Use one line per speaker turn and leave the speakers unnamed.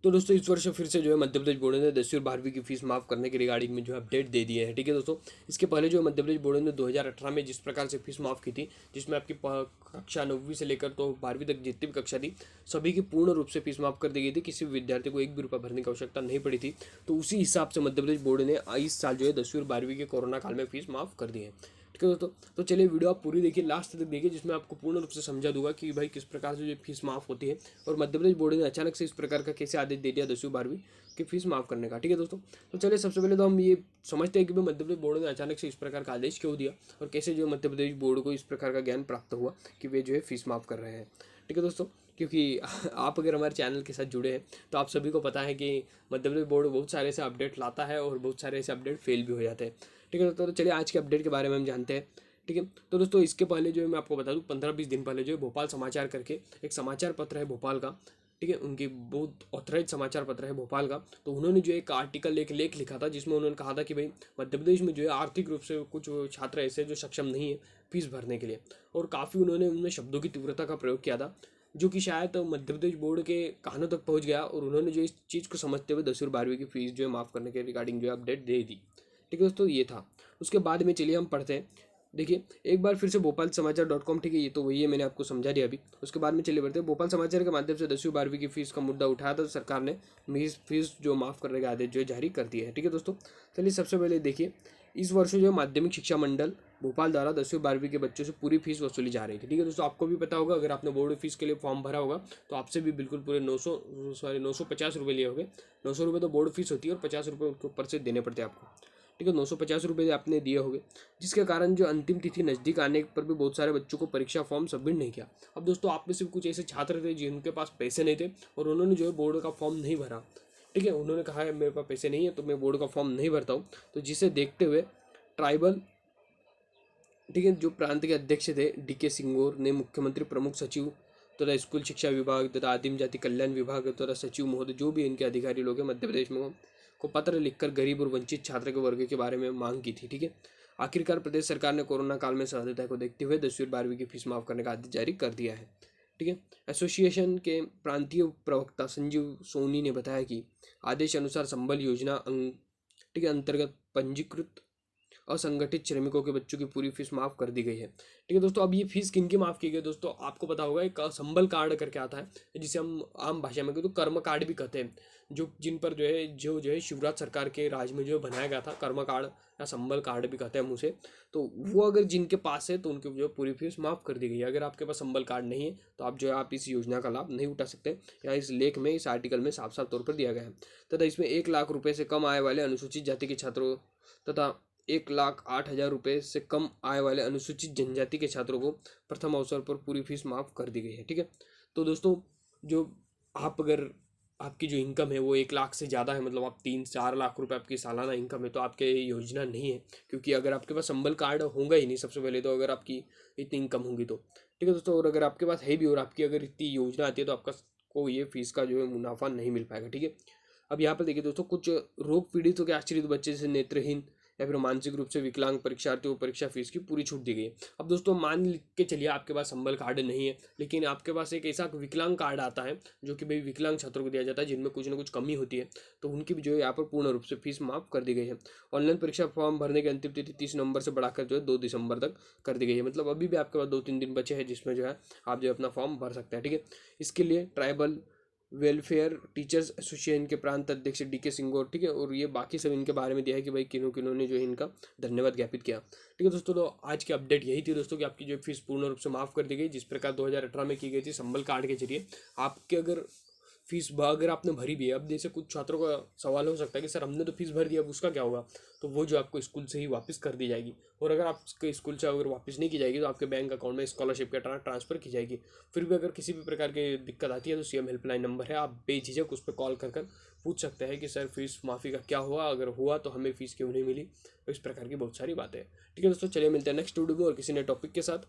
तो दोस्तों इस वर्ष फिर से जो है मध्य प्रदेश बोर्ड ने 10वीं और 12वीं की फीस माफ़ करने के रिगार्डिंग में जो है अपडेट दे दिए हैं। ठीक है दोस्तों, इसके पहले जो मध्य प्रदेश बोर्ड ने 2018 में जिस प्रकार से फीस माफ़ की थी, जिसमें आपकी कक्षा 9वीं से लेकर तो 12वीं तक जितनी भी कक्षा थी सभी की पूर्ण रूप से फीस माफ़ कर दी गई थी। किसी भी विद्यार्थी को एक भी रुपया भरने की आवश्यकता नहीं पड़ी थी। तो उसी हिसाब से मध्य प्रदेश बोर्ड ने इस साल जो है 10वीं और 12वीं के कोरोना काल में फीस माफ़ कर दी है। ठीक है दोस्तों, तो चलिए वीडियो आप पूरी देखिए, लास्ट तक देखिए, जिसमें आपको पूर्ण रूप से समझा दूंगा कि भाई किस प्रकार से जो फीस माफ़ होती है और मध्य प्रदेश बोर्ड ने अचानक से इस प्रकार का कैसे आदेश दे दिया 10वीं 12वीं की फीस माफ़ करने का। ठीक है दोस्तों, तो चलिए सबसे पहले तो हम ये समझते हैं कि भाई मध्य प्रदेश बोर्ड ने अचानक से इस प्रकार का आदेश क्यों दिया और कैसे जो मध्य प्रदेश बोर्ड को इस प्रकार का ज्ञान प्राप्त हुआ कि वे जो है फीस माफ़ कर रहे हैं। ठीक है दोस्तों, क्योंकि आप अगर हमारे चैनल के साथ जुड़े हैं तो आप सभी को पता है कि मध्य प्रदेश बोर्ड बहुत सारे ऐसे अपडेट लाता है और बहुत सारे ऐसे अपडेट फेल भी हो जाते हैं। ठीक है दोस्तों, तो चलिए आज के अपडेट के बारे में हम जानते हैं। ठीक है, तो दोस्तों इसके पहले जो है मैं आपको बता दूं, 15-20 दिन पहले जो है भोपाल समाचार करके एक समाचार पत्र है भोपाल का। ठीक है, उनकी बहुत ऑथराइज समाचार पत्र है भोपाल का। तो उन्होंने जो एक आर्टिकल, एक लेख लिखा था जिसमें उन्होंने कहा था कि भाई मध्य प्रदेश में जो है आर्थिक रूप से कुछ छात्र ऐसे जो सक्षम नहीं है फीस भरने के लिए, और काफ़ी उन्होंने उनमें शब्दों की तीव्रता का प्रयोग किया था जो कि शायद मध्य प्रदेश बोर्ड के कानों तक पहुंच गया और उन्होंने जो इस चीज़ को समझते हुए 10वीं और 12वीं की फीस जो है माफ़ करने के रिगार्डिंग जो है अपडेट दे दी। ठीक है दोस्तों, ये था। उसके बाद में चलिए हम पढ़ते हैं। देखिए एक बार फिर से भोपाल समाचार .com, ठीक है, ये तो वही है, मैंने आपको समझा दिया अभी। उसके बाद में चलिए बढ़ते हैं। भोपाल समाचार के माध्यम से 10वीं 12वीं की फीस का मुद्दा उठाया था, सरकार ने फीस जो माफ़ करने का आदेश जो है जारी कर दिया है। ठीक है दोस्तों, चलिए सबसे पहले देखिए, इस वर्ष जो है माध्यमिक शिक्षा मंडल भोपाल द्वारा 10वीं 12वीं के बच्चों से पूरी फीस वसूली जा रही थी। ठीक है दोस्तों, आपको भी पता होगा, अगर आपने बोर्ड फीस के लिए फॉर्म भरा होगा तो आपसे भी बिल्कुल पूरे 950 रुपये लिए होंगे। 900 रुपये तो बोर्ड फीस होती है और 50 रुपये उसके ऊपर से देने पड़ते हैं आपको। ठीक है, 950 रुपये आपने दिए होंगे, जिसके कारण जो अंतिम तिथि नज़दीक आने पर भी बहुत सारे बच्चों को परीक्षा फॉर्म सबमिट नहीं किया। अब दोस्तों आप में से कुछ ऐसे छात्र थे जिनके पास पैसे नहीं थे और उन्होंने जो है बोर्ड का फॉर्म नहीं भरा। ठीक है, उन्होंने कहा है मेरे पास पैसे नहीं है तो मैं बोर्ड का फॉर्म नहीं भरता हूँ। तो जिसे देखते हुए ट्राइबल, ठीक है, जो प्रांत के अध्यक्ष थे DK सिंगोर ने मुख्यमंत्री, प्रमुख सचिव तथा स्कूल शिक्षा विभाग तथा आदिम जाति कल्याण विभाग तथा सचिव महोदय, जो भी इनके अधिकारी लोग हैं मध्य प्रदेश में, को पत्र लिखकर गरीब और वंचित छात्र के वर्ग के बारे में मांग की थी। ठीक है, आखिरकार प्रदेश सरकार ने कोरोना काल में सहजता को देखते हुए 10वीं और 12वीं की फीस माफ करने का आदेश जारी कर दिया है। ठीक है, एसोसिएशन के प्रांतीय प्रवक्ता संजीव सोनी ने बताया कि आदेश अनुसार संबल योजना ठीक है अंतर्गत पंजीकृत असंगठित श्रमिकों के बच्चों की पूरी फीस माफ़ कर दी गई है। ठीक है दोस्तों, अब ये फीस किन की माफ़ की गई दोस्तों, आपको पता होगा एक संबल कार्ड करके आता है जिसे हम आम भाषा में कहते तो कर्म कार्ड भी कहते हैं, जो जिन पर जो है शिवराज सरकार के राज में जो बनाया गया था, कर्म कार्ड या संबल कार्ड भी कहते हैं हम उसे। तो वो अगर जिनके पास है तो उनकी जो पूरी फीस माफ़ कर दी गई है। अगर आपके पास संबल कार्ड नहीं है तो आप जो है आप इस योजना का लाभ नहीं उठा सकते। या इस लेख में, इस आर्टिकल में साफ साफ तौर पर दिया गया है। तथा इसमें 1 लाख रुपये से कम आय वाले अनुसूचित जाति के छात्रों तथा 1,08,000 रुपये से कम आय वाले अनुसूचित जनजाति के छात्रों को प्रथम अवसर पर पूरी फीस माफ़ कर दी गई है। ठीक है, तो दोस्तों जो आप अगर आपकी जो इनकम है वो 1 लाख से ज़्यादा है, मतलब आप 3-4 लाख रुपए आपकी सालाना इनकम है, तो आपके ये योजना नहीं है। क्योंकि अगर आपके पास संबल कार्ड होगा ही नहीं सबसे पहले तो, अगर आपकी इतनी इनकम होगी तो। ठीक है दोस्तों, और अगर आपके पास है भी और आपकी अगर इतनी योजना आती है तो आपका को ये फीस का जो है मुनाफा नहीं मिल पाएगा। ठीक है, अब यहाँ पर देखिए दोस्तों, कुछ रोग पीड़ितों के आश्रित बच्चे जैसे नेत्रहीन या फिर मानसिक रूप से विकलांग परीक्षार्थियों को परीक्षा फीस की पूरी छूट दी गई है। अब दोस्तों मान के चलिए आपके पास संबल कार्ड नहीं है, लेकिन आपके पास एक ऐसा विकलांग कार्ड आता है जो कि भाई विकलांग छात्रों को दिया जाता है जिनमें कुछ ना कुछ कमी होती है, तो उनकी भी जो है यहाँ पर पूर्ण रूप से फीस माफ कर दी गई है। ऑनलाइन परीक्षा फॉर्म भरने की अंतिम तिथि 30 नवंबर से बढ़ाकर जो है 2 दिसंबर तक कर दी गई है। मतलब अभी भी आपके पास 2-3 दिन बचे हैं जिसमें जो है आप जो है अपना फॉर्म भर सकते हैं। ठीक है, इसके लिए ट्राइबल वेलफेयर टीचर्स एसोसिएशन के प्रांत अध्यक्ष DK सिंगोर, ठीक है, और ये बाकी सब इनके बारे में दिया है कि भाई किन्हों किन्होंने ने जो है इनका धन्यवाद ज्ञापित किया। ठीक है दोस्तों, तो आज की अपडेट यही थी दोस्तों कि आपकी जो फीस पूर्ण रूप से माफ़ कर दी गई, जिस प्रकार 2018 में की गई थी संबल कार्ड के जरिए। आपके अगर फीस अगर आपने भरी भी है, अब जैसे कुछ छात्रों का सवाल हो सकता है कि सर हमने तो फीस भर दिया, अब उसका क्या होगा, तो वो जो आपको स्कूल से ही वापस कर दी जाएगी। और अगर आपके स्कूल से अगर वापस नहीं की जाएगी तो आपके बैंक अकाउंट में स्कॉलरशिप का ट्रांसफर की जाएगी। फिर भी अगर किसी भी प्रकार की दिक्कत आती है तो CM हेल्पलाइन नंबर है, आप बेझिझक उस पर कॉल कर पूछ सकते हैं कि सर फीस माफ़ी का क्या हुआ, अगर हुआ तो हमें फ़ीस क्यों नहीं मिली। तो इस प्रकार की बहुत सारी बातें हैं। ठीक है दोस्तों, चलिए मिलते हैं नेक्स्ट वीडियो में और किसी नए टॉपिक के साथ।